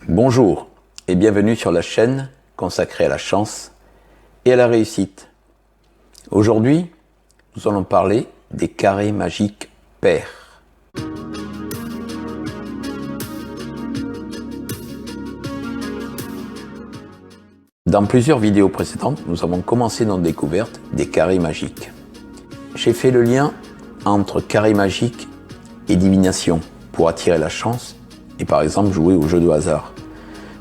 Bonjour et bienvenue sur la chaîne consacrée à la chance et à la réussite. Aujourd'hui, nous allons parler des carrés magiques pairs. Dans plusieurs vidéos précédentes, nous avons commencé notre découverte des carrés magiques. J'ai fait le lien entre carrés magiques et divination pour attirer la chance et par exemple jouer au jeu de hasard.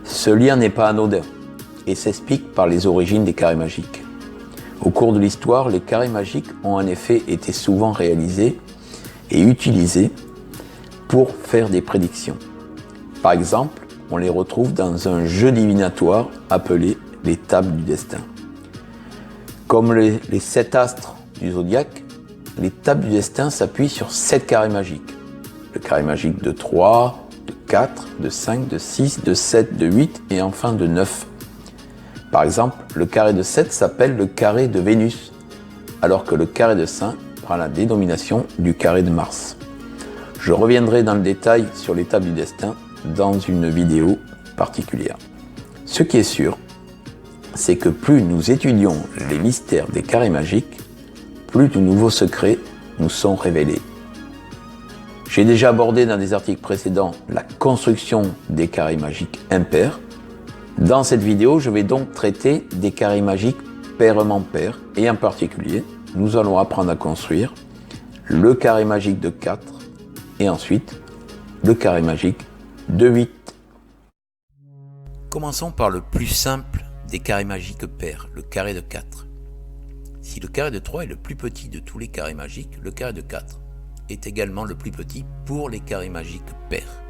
Ce lien n'est pas anodin et s'explique par les origines des carrés magiques. Au cours de l'histoire, les carrés magiques ont en effet été souvent réalisés et utilisés pour faire des prédictions. Par exemple, on les retrouve dans un jeu divinatoire appelé les tables du destin. Comme les 7 astres du zodiaque, les tables du destin s'appuient sur 7 carrés magiques. Le carré magique de 3, de 4, de 5, de 6, de 7, de 8 et enfin de 9. Par exemple, le carré de 7 s'appelle le carré de Vénus, alors que le carré de 5 prend la dénomination du carré de Mars. Je reviendrai dans le détail sur les tables du destin dans une vidéo particulière. Ce qui est sûr, c'est que plus nous étudions les mystères des carrés magiques, plus de nouveaux secrets nous sont révélés. J'ai déjà abordé dans des articles précédents la construction des carrés magiques impairs. Dans cette vidéo, je vais donc traiter des carrés magiques pairement pairs et en particulier, nous allons apprendre à construire le carré magique de 4 et ensuite le carré magique de 8. Commençons par le plus simple des carrés magiques pairs, le carré de 4. Si le carré de 3 est le plus petit de tous les carrés magiques, le carré de 4 est également le plus petit pour les carrés magiques pairs.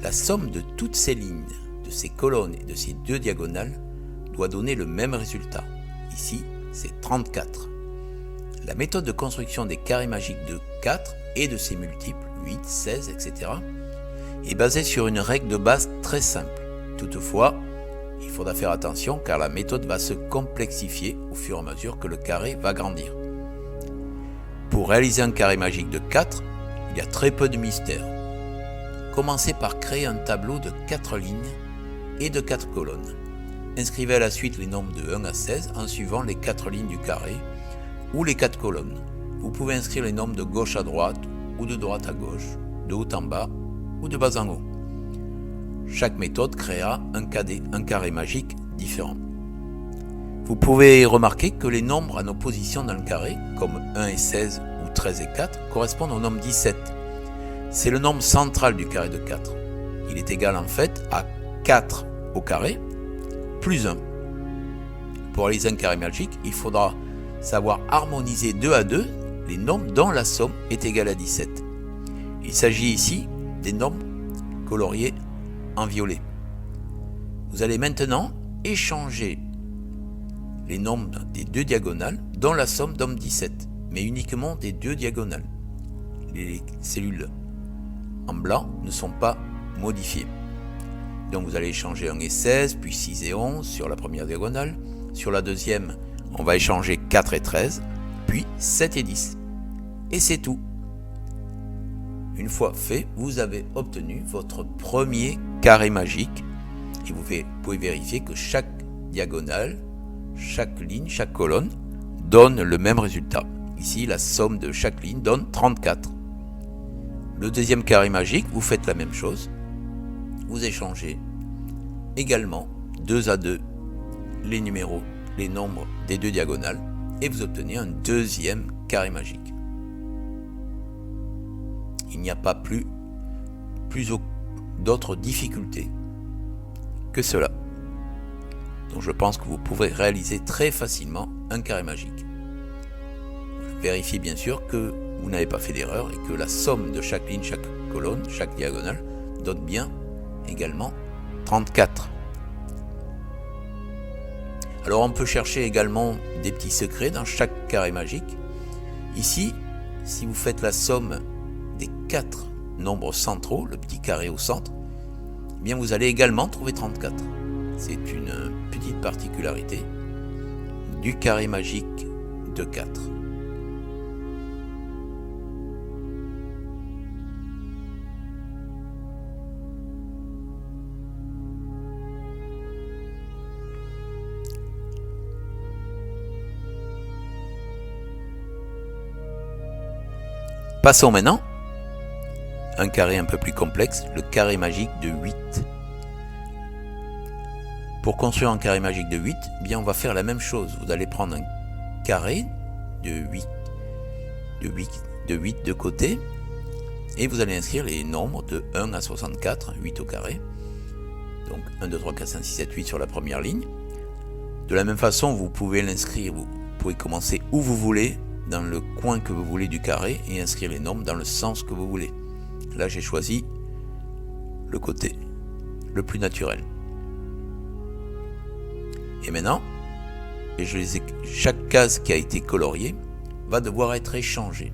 La somme de toutes ces lignes, de ces colonnes et de ces deux diagonales doit donner le même résultat. Ici, c'est 34. La méthode de construction des carrés magiques de 4 et de ses multiples, 8, 16, etc., est basée sur une règle de base très simple. Toutefois, il faudra faire attention car la méthode va se complexifier au fur et à mesure que le carré va grandir. Pour réaliser un carré magique de 4, il y a très peu de mystère. Commencez par créer un tableau de 4 lignes et de 4 colonnes. Inscrivez à la suite les nombres de 1 à 16 en suivant les 4 lignes du carré ou les 4 colonnes. Vous pouvez inscrire les nombres de gauche à droite ou de droite à gauche, de haut en bas ou de bas en haut. Chaque méthode créera un carré magique différent. Vous pouvez remarquer que les nombres en opposition dans le carré, comme 1 et 16 ou 13 et 4, correspondent au nombre 17. C'est le nombre central du carré de 4. Il est égal en fait à 4 au carré plus 1. Pour réaliser un carré magique, il faudra savoir harmoniser 2 à 2 les nombres dont la somme est égale à 17. Il s'agit ici des nombres coloriés en violet. Vous allez maintenant échanger les nombres des deux diagonales dont la somme donne 17, mais uniquement des deux diagonales. Les cellules en blanc ne sont pas modifiées. Donc vous allez échanger 1 et 16, puis 6 et 11 sur la première diagonale. Sur la deuxième, on va échanger 4 et 13, puis 7 et 10. Et c'est tout. Une fois fait, vous avez obtenu votre premier carré magique et vous pouvez vérifier que chaque diagonale, chaque ligne, chaque colonne donne le même résultat. Ici, la somme de chaque ligne donne 34. Le deuxième carré magique, vous faites la même chose. Vous échangez également 2 à 2 les numéros, les nombres des deux diagonales et vous obtenez un deuxième carré magique. Il n'y a pas plus d'autres difficultés que cela. Donc je pense que vous pourrez réaliser très facilement un carré magique. Vérifiez bien sûr que vous n'avez pas fait d'erreur et que la somme de chaque ligne, chaque colonne, chaque diagonale donne bien également 34. Alors on peut chercher également des petits secrets dans chaque carré magique. Ici, si vous faites la somme des 4 nombres centraux, le petit carré au centre, eh bien vous allez également trouver 34. C'est une petite particularité du carré magique de 4. Passons maintenant à un carré un peu plus complexe, le carré magique de 8. Pour construire un carré magique de 8, eh bien on va faire la même chose. Vous allez prendre un carré de 8 de côté et vous allez inscrire les nombres de 1 à 64, 8 au carré. Donc 1, 2, 3, 4, 5, 6, 7, 8 sur la première ligne. De la même façon, vous pouvez l'inscrire, vous pouvez commencer où vous voulez, dans le coin que vous voulez du carré et inscrire les nombres dans le sens que vous voulez. Là, j'ai choisi le côté le plus naturel. Et maintenant, chaque case qui a été coloriée va devoir être échangée.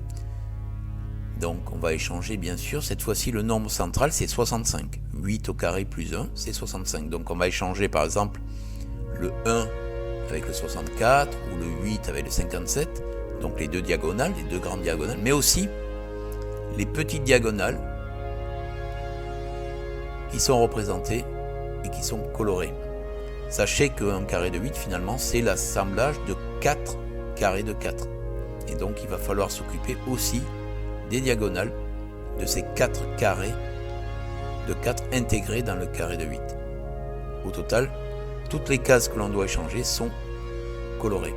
Donc, on va échanger, bien sûr, cette fois-ci, le nombre central, c'est 65. 8 au carré plus 1, c'est 65. Donc, on va échanger, par exemple, le 1 avec le 64 ou le 8 avec le 57. Donc, les deux diagonales, les deux grandes diagonales, mais aussi les petites diagonales qui sont représentées et qui sont colorées. Sachez qu'un carré de 8, finalement, c'est l'assemblage de 4 carrés de 4. Et donc, il va falloir s'occuper aussi des diagonales de ces 4 carrés de 4 intégrés dans le carré de 8. Au total, toutes les cases que l'on doit échanger sont colorées.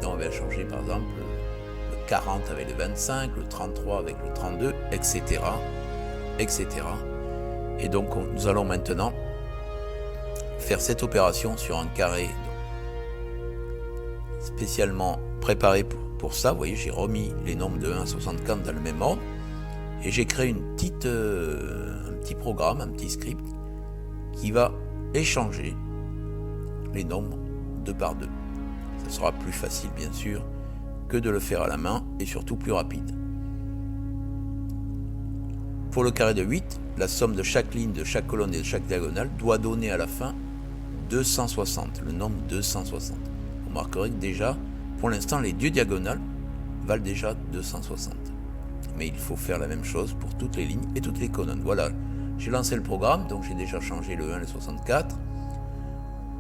Donc, on va échanger, par exemple, le 40 avec le 25, le 33 avec le 32, etc. etc. Et donc, nous allons maintenant faire cette opération sur un carré spécialement préparé pour ça. Vous voyez, j'ai remis les nombres de 1 à 64 dans le même ordre et j'ai créé un petit programme, un petit script qui va échanger les nombres 2 par 2. Ça sera plus facile, bien sûr, que de le faire à la main et surtout plus rapide. Pour le carré de 8, la somme de chaque ligne, de chaque colonne et de chaque diagonale doit donner à la fin 260, le nombre 260. Vous remarquerez que déjà, pour l'instant, les deux diagonales valent déjà 260. Mais il faut faire la même chose pour toutes les lignes et toutes les colonnes. Voilà, j'ai lancé le programme, donc j'ai déjà changé le 1 et le 64.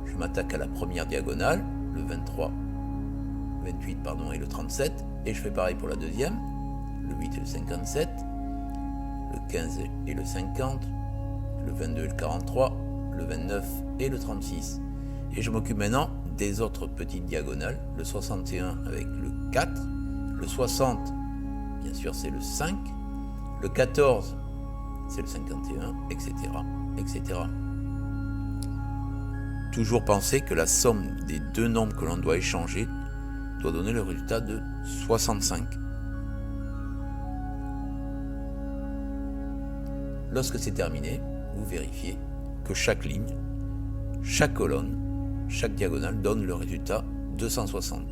Je m'attaque à la première diagonale, le 28 et le 37. Et je fais pareil pour la deuxième, le 8 et le 57, le 15 et le 50, le 22 et le 43, le 29 et le 36. Et je m'occupe maintenant des autres petites diagonales, le 61 avec le 4, le 60, bien sûr c'est le 5, le 14, c'est le 51, etc., etc. Toujours penser que la somme des deux nombres que l'on doit échanger doit donner le résultat de 65. Lorsque c'est terminé, vous vérifiez que chaque ligne, chaque colonne, chaque diagonale donne le résultat 260.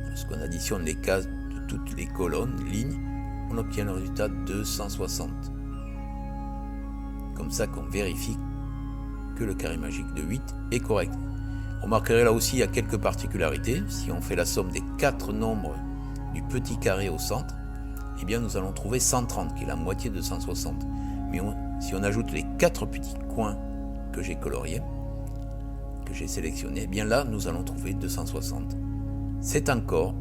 Lorsqu'on additionne les cases de toutes les colonnes, lignes, on obtient le résultat 260. Comme ça qu'on vérifie que le carré magique de 8 est correct. Remarquerez là aussi il y a quelques particularités. Si on fait la somme des 4 nombres du petit carré au centre, eh bien nous allons trouver 130 qui est la moitié de 160. Mais si on ajoute les 4 petits coins que j'ai coloriés, que j'ai sélectionnés, eh bien là nous allons trouver 260. C'est encore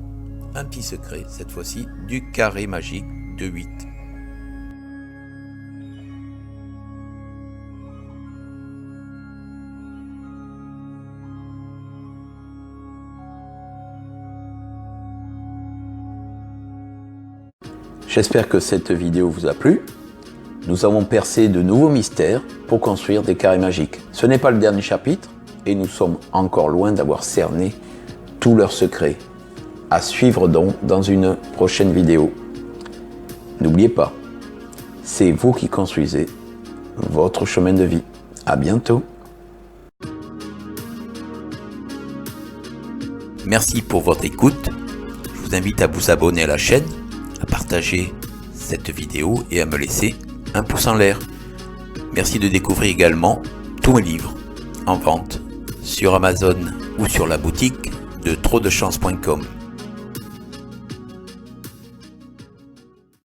un petit secret, cette fois-ci, du carré magique de 8. J'espère que cette vidéo vous a plu. Nous avons percé de nouveaux mystères pour construire des carrés magiques. Ce n'est pas le dernier chapitre et nous sommes encore loin d'avoir cerné tous leurs secrets. À suivre donc dans une prochaine vidéo. N'oubliez pas, c'est vous qui construisez votre chemin de vie. À bientôt. Merci pour votre écoute. Je vous invite à vous abonner à la chaîne, à partager cette vidéo et à me laisser un pouce en l'air. Merci de découvrir également tous mes livres en vente sur Amazon ou sur la boutique de trodechance.com.